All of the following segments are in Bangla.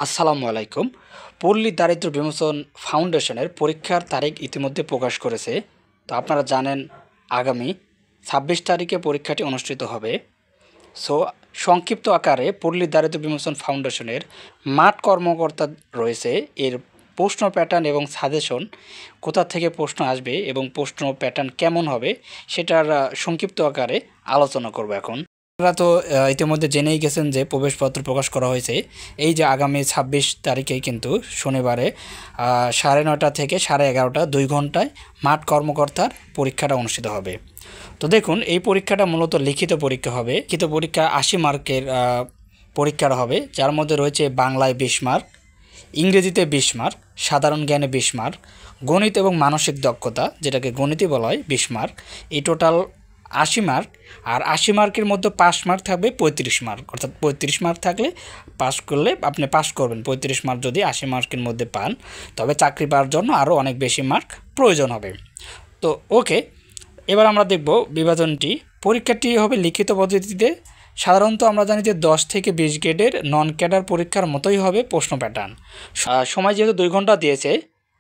আসসালামু আলাইকুম। পল্লী দারিদ্র্য বিমোচন ফাউন্ডেশনের পরীক্ষার তারিখ ইতিমধ্যে প্রকাশ করেছে। তো আপনারা জানেন আগামী ২৬ তারিখে পরীক্ষাটি অনুষ্ঠিত হবে। সো সংক্ষিপ্ত আকারে পল্লী দারিদ্র্য বিমোচন ফাউন্ডেশনের মাঠ কর্মকর্তা রয়েছে, এর প্রশ্ন প্যাটার্ন এবং সাজেশন কোথা থেকে প্রশ্ন আসবে এবং প্রশ্ন প্যাটার্ন কেমন হবে সেটার সংক্ষিপ্ত আকারে আলোচনা করব এখন। আপনারা তো ইতিমধ্যে জেনেই গেছেন যে প্রবেশপত্র প্রকাশ করা হয়েছে। এই যে আগামী ২৬ তারিখেই কিন্তু শনিবারে ৯:৩০ থেকে ১১:৩০ ২ ঘন্টায় মাঠ কর্মকর্তার পরীক্ষাটা অনুষ্ঠিত হবে। তো দেখুন, এই পরীক্ষাটা মূলত লিখিত পরীক্ষা হবে। লিখিত পরীক্ষা ৮০ মার্কের পরীক্ষাটা হবে, যার মধ্যে রয়েছে বাংলায় ২০ মার্ক, ইংরেজিতে ২০ মার্ক, সাধারণ জ্ঞানে ২০ মার্ক, গণিত এবং মানসিক দক্ষতা যেটাকে গণিতই বলা হয় ২০ মার্ক। এই টোটাল ৮০ মার্ক। আর ৮০ মার্কের মধ্যে পাস মার্ক থাকবে ৩৫ মার্ক, অর্থাৎ ৩৫ মার্ক থাকলে পাস করলে আপনি পাস করবেন। ৩৫ মার্ক যদি ৮০ মার্কের মধ্যে পান, তবে চাকরি পাওয়ার জন্য আরও অনেক বেশি মার্ক প্রয়োজন হবে। তো ওকে, এবার আমরা দেখব বিভাজনটি। পরীক্ষাটি হবে লিখিত পদ্ধতিতে। সাধারণত আমরা জানি যে ১০ থেকে ২০ গ্রেডের নন ক্যাডার পরীক্ষার মতোই হবে প্রশ্ন প্যাটার্ন। সময় যেহেতু ২ ঘন্টা দিয়েছে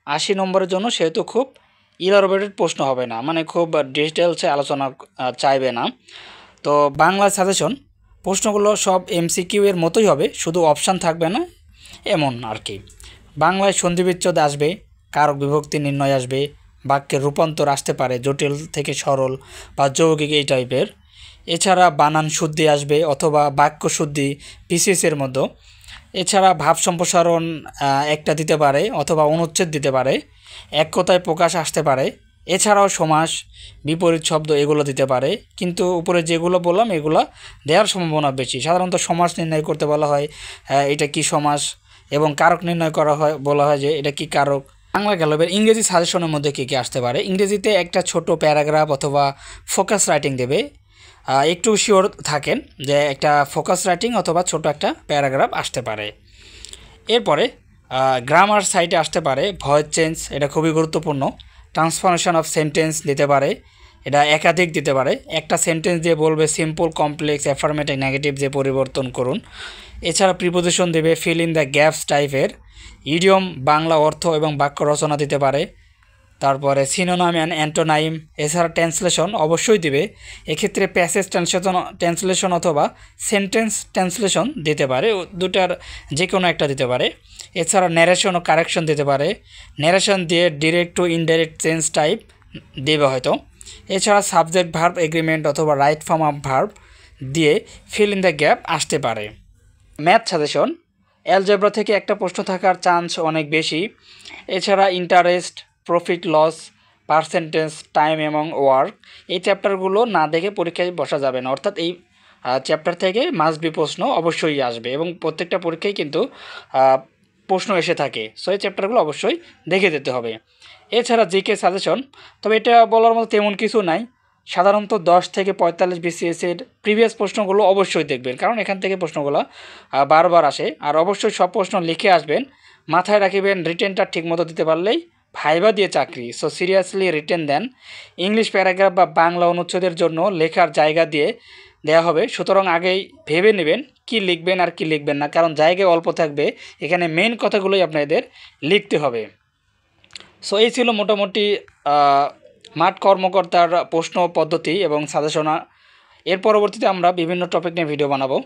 ৮০ নম্বরের জন্য, সেহেতু খুব ইলাবোরেটেড প্রশ্ন হবে না, মানে খুব ডিটেলসে আলোচনা চাইবে না। তো বাংলা সাজেশন প্রশ্নগুলো সব এমসিকিউ এর মতোই হবে, শুধু অপশান থাকবে না এমন আর কি। বাংলায় সন্ধিবিচ্ছেদ আসবে, কারক বিভক্তি নির্ণয় আসবে, বাক্যের রূপান্তর আসতে পারে জটিল থেকে সরল বা যৌগিক এই টাইপের। এছাড়া বানান শুদ্ধি আসবে অথবা বাক্য শুদ্ধি পিসিএসের মতো। এছাড়া ভাব সম্প্রসারণ একটা দিতে পারে অথবা অনুচ্ছেদ দিতে পারে, এক কথায় প্রকাশ আসতে পারে। এছাড়াও সমাস, বিপরীত শব্দ এগুলো দিতে পারে, কিন্তু উপরে যেগুলো বললাম এগুলো দেওয়ার সম্ভাবনা বেশি। সাধারণত সমাস নির্ণয় করতে বলা হয় এটা কি সমাস, এবং কারক নির্ণয় করা হয়, বলা হয় যে এটা কি কারক। বাংলা গেল। এবার ইংরেজি সাজেশনের মধ্যে কী কী আসতে পারে। ইংরেজিতে একটা ছোট প্যারাগ্রাফ অথবা ফোকাস রাইটিং দেবে। একটু শিওর থাকেন যে একটা ফোকাস রাইটিং অথবা ছোট একটা প্যারাগ্রাফ আসতে পারে। এরপরে গ্রামার সাইটে আসতে পারে ভয়েস চেঞ্জ, এটা খুবই গুরুত্বপূর্ণ। ট্রান্সফরমেশন অফ সেন্টেন্স দিতে পারে, এটা একাধিক দিতে পারে। একটা সেন্টেন্স দিয়ে বলবে সিম্পল, কমপ্লেক্স, অ্যাফার্মেটিভ, নেগেটিভ যে পরিবর্তন করুন। এছাড়া প্রিপোজিশন দেবে, ফিল ইন দ্য গ্যাপস টাইপের। ইডিয়ম বাংলা অর্থ এবং বাক্য রচনা দিতে পারে। তারপরে সিনোনিম অ্যান্ড অ্যান্টোনাইম। এছাড়া ট্রান্সলেশন অবশ্যই দিবে, এক্ষেত্রে প্যাসেজ ট্রান্সলেশন অথবা সেন্টেন্স ট্রান্সলেশন দিতে পারে, দুটার যে কোনো একটা দিতে পারে। এছাড়া ন্যারেশন ও কারেকশন দিতে পারে, ন্যারেশন দিয়ে direct to indirect change type দেবে হয়তো। এছাড়া সাবজেক্ট ভার্ব এগ্রিমেন্ট অথবা রাইট ফর্ম অফ ভার্ব দিয়ে ফিল ইন দ্য গ্যাপ আসতে পারে। ম্যাথ সাজেশন, অ্যালজেব্রা থেকে একটা প্রশ্ন থাকার চান্স অনেক বেশি। এছাড়া interest, profit loss, percentage, time এবং ওয়ার্ক এই চ্যাপ্টারগুলো না দেখে পরীক্ষায় বসা যাবে না, অর্থাৎ এই চ্যাপ্টার থেকে মাস্ট বি প্রশ্ন অবশ্যই আসবে এবং প্রত্যেকটা পরীক্ষায় কিন্তু প্রশ্ন এসে থাকে। সো এই চ্যাপ্টারগুলো অবশ্যই দেখে যেতে হবে। এছাড়া জিকে সাজেশন, তবে এটা বলার মতো তেমন কিছু নাই। সাধারণত ১০ থেকে ৪৫ বিসিএসের প্রিভিয়াস প্রশ্নগুলো অবশ্যই দেখবেন, কারণ এখান থেকে প্রশ্নগুলো বারবার আসে। আর অবশ্যই সব প্রশ্ন লিখে আসবেন, মাথায় রাখিবেন রিটেনটা ঠিকমতো দিতে পারলেই ভাইবা দিয়ে চাকরি। সো সিরিয়াসলি রিটেন দেন। ইংলিশ প্যারাগ্রাফ বা বাংলা অনুচ্ছেদের জন্য লেখার জায়গা দিয়ে দেওয়া হবে, সুতরাং আগেই ভেবে নেবেন কি লিখবেন আর কি লিখবেন না, কারণ জায়গায় অল্প থাকবে, এখানে মেইন কথাগুলোই আপনাদের লিখতে হবে। সো এই ছিল মোটামুটি মাঠ কর্মকর্তার প্রশ্ন পদ্ধতি এবং সাজেশনা। এর পরবর্তীতে আমরা বিভিন্ন টপিক নিয়ে ভিডিও বানাবো।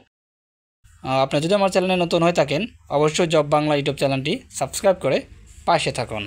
আপনি যদি আমার চ্যানেলে নতুন হয়ে থাকেন, অবশ্যই জব বাংলা ইউটিউব চ্যানেলটি সাবস্ক্রাইব করে পাশে থাকুন।